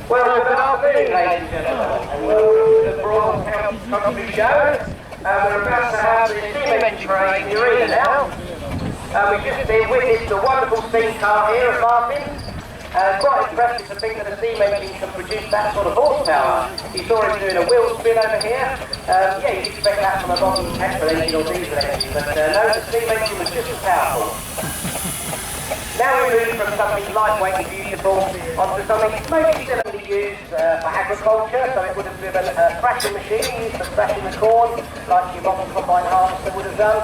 Well, good afternoon, ladies and gentlemen, and welcome to the Broyle Country Show. We're about to have the steam engine parade in the arena now. We've just been witnessed a wonderful steam car here at Martin. Quite impressive to think that a steam engine can produce that sort of horsepower. You saw him doing a wheel spin over here. Yeah, you'd expect that from a modern petrol engine or diesel engine, but no, the steam engine was just as powerful. Now we're moving from something lightweight and beautiful onto something maybe still only used for agriculture, so it would have been a thrashing machine used for thrashing the corn, like your modern combine harvester would have done,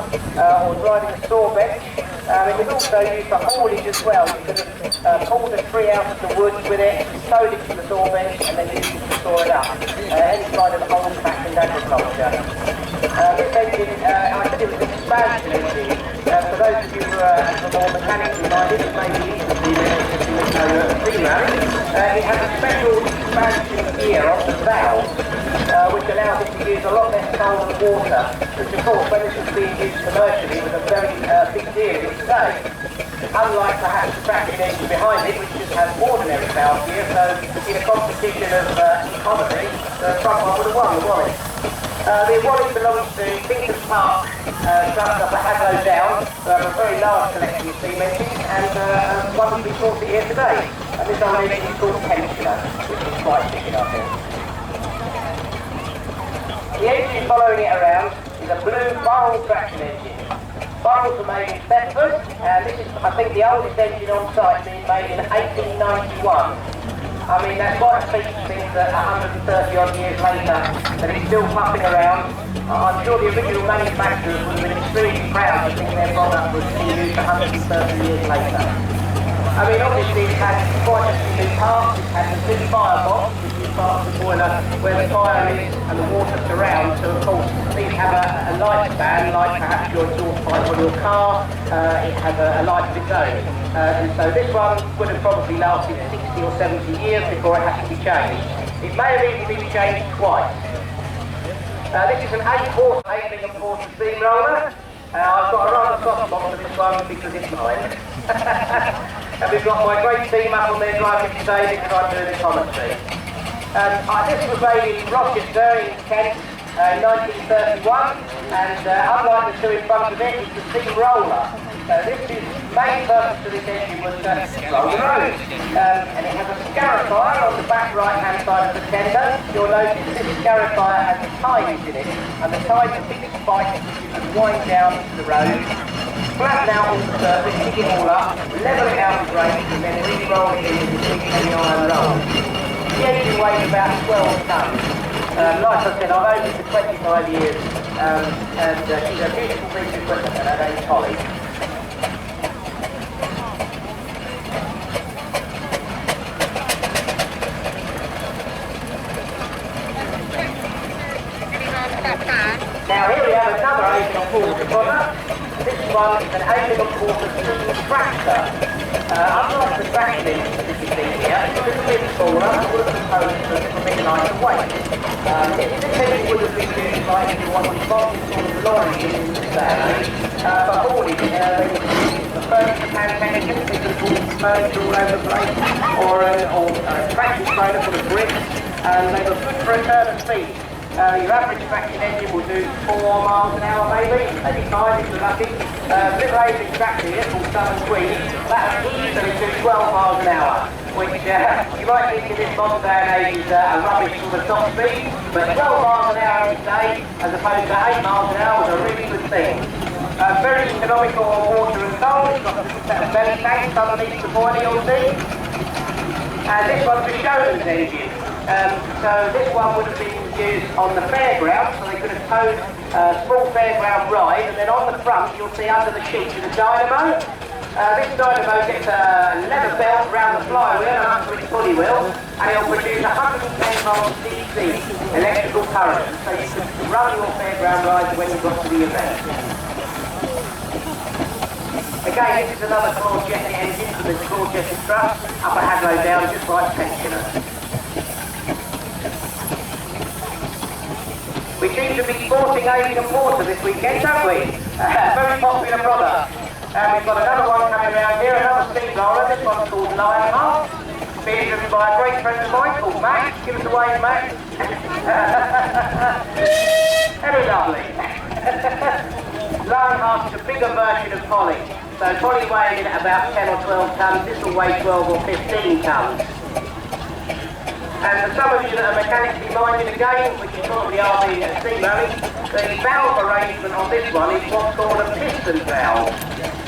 or driving a saw bench. It was also used for haulage as well. You could have pulled the tree out of the woods with it, sewed it to the saw bench, and then used it to saw it up. Any kind of old-fashioned agriculture. This engine, I said it was an expansion engine. For those of you who are more mechanically minded, it may be easy to see it has a special expansion gear on the valve, which allows it to use a lot less coal and water, which of course when this was being used commercially was a very big deal in its day. Unlike perhaps the traction engine behind it, which just has ordinary valve gear, so in a competition of economy, the front one would have won the Wally. The Wally belongs to Kingston Park, just up at Hadlow Down, who have a very large collection of steam engines, and one will be brought here today. And this old engine is called Pensioner, which is quite big enough here. The engine following it around is a blue Broyle traction engine. Broyles were made in Thetford, and this is, I think, the oldest engine on site, being made in 1891. I mean, that's quite a feat to think that 130 odd years later that it's still puffing around. I'm sure the original manufacturers would have been extremely proud to think their product was being used 130 years later. I mean, obviously it has quite a few new parts. It has a big firebox, which is part of the boiler where the fire is and the water surrounds. So of course these have a lifespan, like perhaps your exhaust pipe on your car. It has a life of its own. And so this one would have probably lasted 60 or 70 years before it has to be changed. It may have even been changed twice. This is an 8-horse 8-horse steamroller. I've got a rather soft spot for this one because it's mine. And we've got my great team up on there driving today because I'm doing the commentary. This was made in Rochester in Kent in 1931, and unlike the two in front of it, it's the steam roller. So this is main purpose of this engine was to roll the road. And it has a scarifier on the back right-hand side of the tender. You'll notice this scarifier has ties in it, and the ties are big spikes which you can wind down into the road, flatten out on the surface, pick it all up, level it out with brakes, and then re-roll it in with a big heavy iron roll. The engine weighs about 12 tons. Like I said, I've owned it for 25 years, and she's a beautiful piece of equipment, and her name's Holly. Now here we have another 8-quarter product. This one is an 8-quarter steam tractor. Unlike the traction engine that you see here, it's a little bit smaller, all of the components are a little bit lighter weight. This engine would have been used like if you wanted boxes sort of lorry engines today. For haulage, they would use the furniture engine, they could have brought furniture all over the place, or a traction trailer full of bricks, and they were good for a turn of speed. Your average traction engine will do 4 miles an hour maybe 5 if you're lucky. Little Asian tractor here called Southern Queen, that will easily do 12 miles an hour, which you might think in this modern day and age is a rubbish sort of top speed, but 12 miles an hour each day as opposed to 8 miles an hour was a really good thing. Very economical on water and coal. It's got a set of belly tanks underneath the boiler, you'll see. And this one's a showman's engine. So this one would have been used on the fairground, so they could have towed a small fairground ride, and then on the front you'll see under the sheet is a dynamo. This dynamo gets a leather belt around the flywheel and up to its pulley wheel, and it'll produce 110 volts DC electrical current, so you can run your fairground rides when you've got to the event. Again, this is another Broyle engine for the Broyle truck, upper Hadlow down just like pensioner. We seem to be sporting Alien and Porter this weekend, don't we? Very popular product. We've got another one coming around here, another steamroller. This one's called Lionheart, being driven by a great friend of mine called Max. Give us a wave, Max. Very lovely. Lionheart is a bigger version of Polly. So Polly weighing in at about 10 or 12 tonnes, this will weigh 12 or 15 tonnes. And for some of you that are mechanically minded again, which you probably are being at a steam rally, the valve arrangement on this one is what's called a piston valve.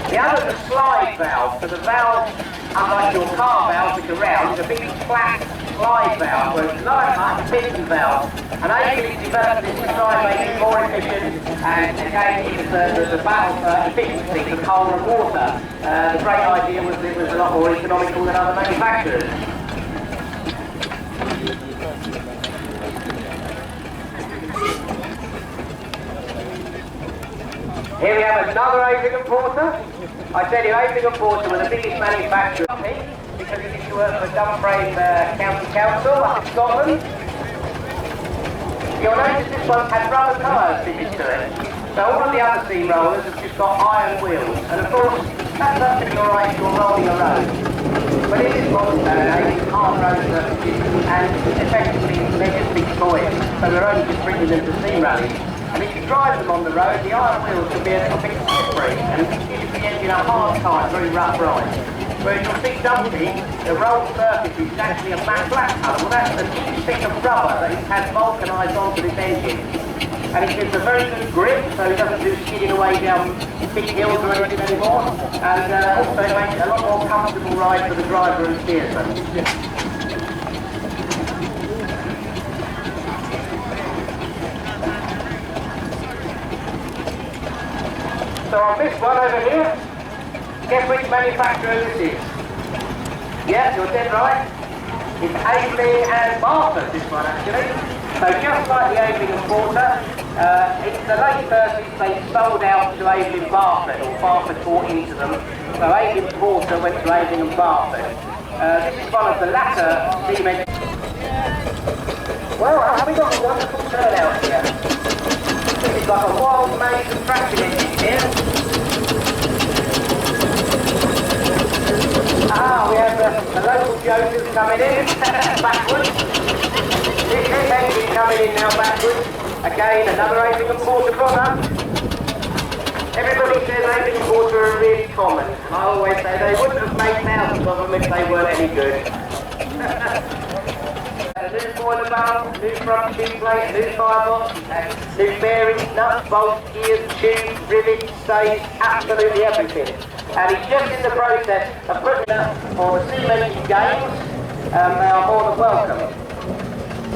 The other's a slide valve, so the valve, unlike your car valve which are round, is a big flat slide valve, whereas Lionheart is a piston valve. And Alien developed this to try and make it more efficient, and again it was the battle for efficiency for coal and water. The great idea was that it was a lot more economical than other manufacturers. Here we have another Alien and Porter. I tell you, Alien and Porter were the biggest manufacturer because it used to work for Dumfries County Council up in Scotland. You'll notice this one had rubber tyres fitted to it. So all of the other steamrollers have just got iron wheels. And of course, that's perfectly alright if you're rolling a road. But in this modern day and age, hard road surfaces, and effectively they're just big toys. So we're only just bringing them to steam rallies. And if you drive them on the road, the iron wheels can be a little bit slippery and gives the engine a hard time, very rough ride. Whereas your big dumpy, the rolled surface is actually a matte black colour. Well, that's a bit of rubber that it has vulcanised onto this engine. And it gives a very good grip, so it doesn't do skidding away down big hills or anything anymore. And also it makes it a lot more comfortable ride for the driver and steersman. So on this one over here, guess which manufacturer this is? Yeah, you're dead right. It's Alien and Barford, this one actually. So just like the Alien and Porter, in the late 30s they sold out to Alien Barford, or Barford bought into them. So Alien Porter went to Alien and Barford. This is one of the latter steam engines. Well, have we got a wonderful turnout here? This is like a wild maze of traction engine here. Ah, we have the local jokers coming in, backwards. This engine coming in now backwards. Again, another Alien and Porter product. Everybody says Alien and Porter are really common. I always say they wouldn't have made thousands of them if they weren't any good. A new boiler valve, new front tube plate, new firebox, new bearings, nuts, bolts, gears, tubes, rivets, stays, absolutely everything. And he's just in the process of putting up for the steam engine games. They are more than welcome.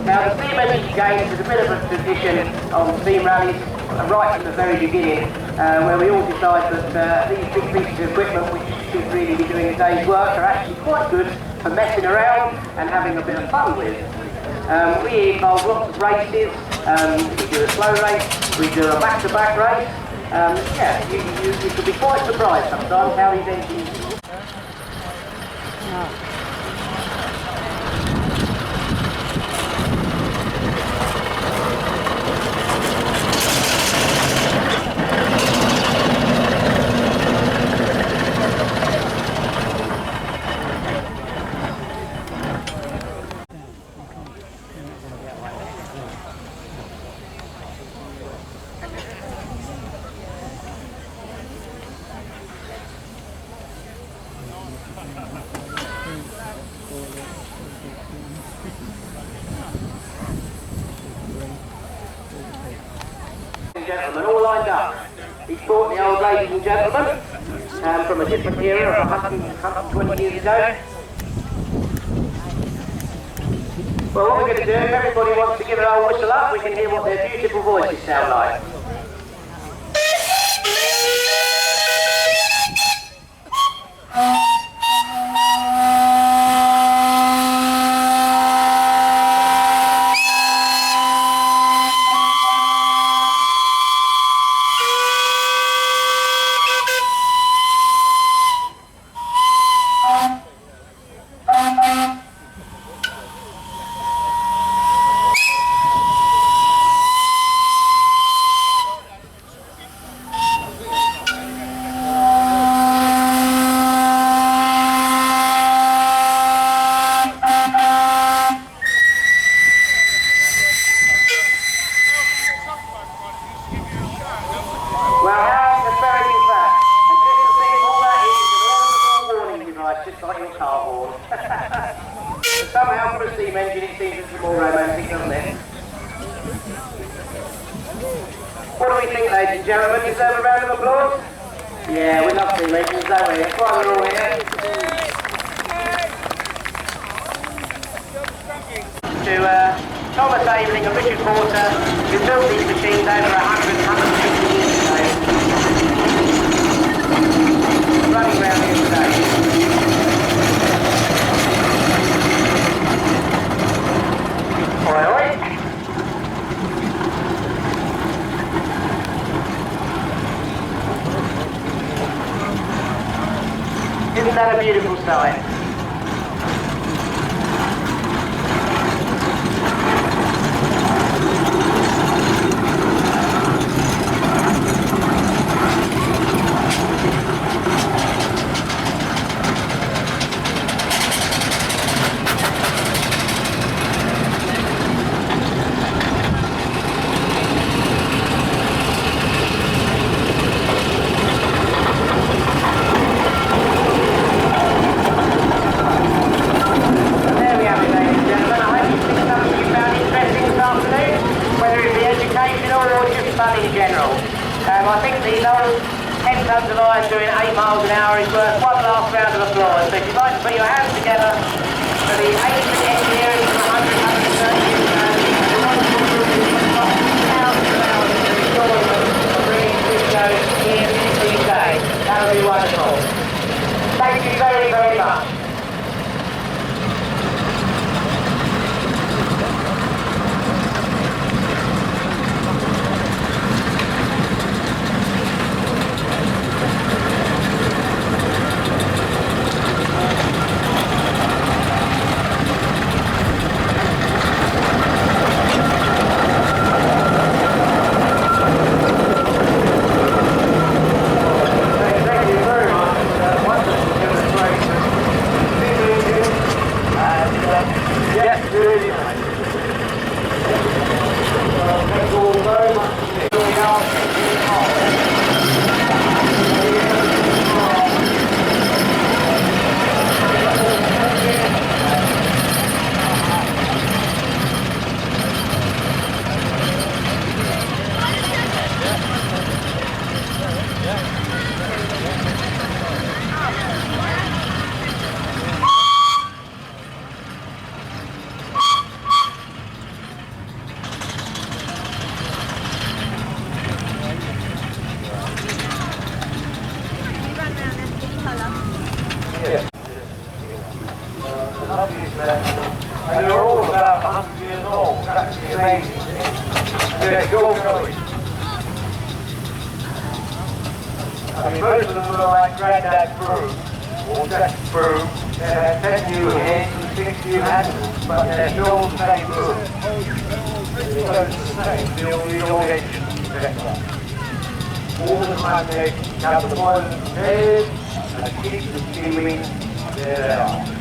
Now the steam engine games is a bit of a tradition on steam rallies right from the very beginning, where we all decide that these big pieces of equipment which should really be doing a day's work are actually quite good for messing around and having a bit of fun with. We involve lots of races. We do a slow race, we do a back-to-back race. Yeah, you could be quite surprised sometimes how these engines... Gentlemen, all lined up. He's brought the old ladies and gentlemen from a different era, 120 years ago. Well, what we're going to do, if everybody wants to give an old whistle up, we can hear what their beautiful voices sound like. Just like your car horn. Somehow for a steam engine it seems it's more romantic, doesn't it? What do we think, ladies and gentlemen? Deserve a round of applause? Yeah, we love steam engines, don't we? That's why we're all here. To Thomas Aveling and Richard Porter, who built these machines over 150 years ago. Running around here today. Broyle. Isn't that a beautiful sight? In general. I think these old 10 tons of iron doing 8 miles an hour is worth one last round of applause. So if you'd like to put your hands together for the ancient engineering from 130 years ago, here in the UK. That would be wonderful. Thank you very, very much. And they're all about 100 years old. That's amazing. They're still going. I mean, most of them are like Grandad Broom, or Jack Broom. They have 10 new heads and 6 new handles, but they're still the same broom. So it's the same, the old engine. All the time they have the boilers head and keep the steaming, there they are.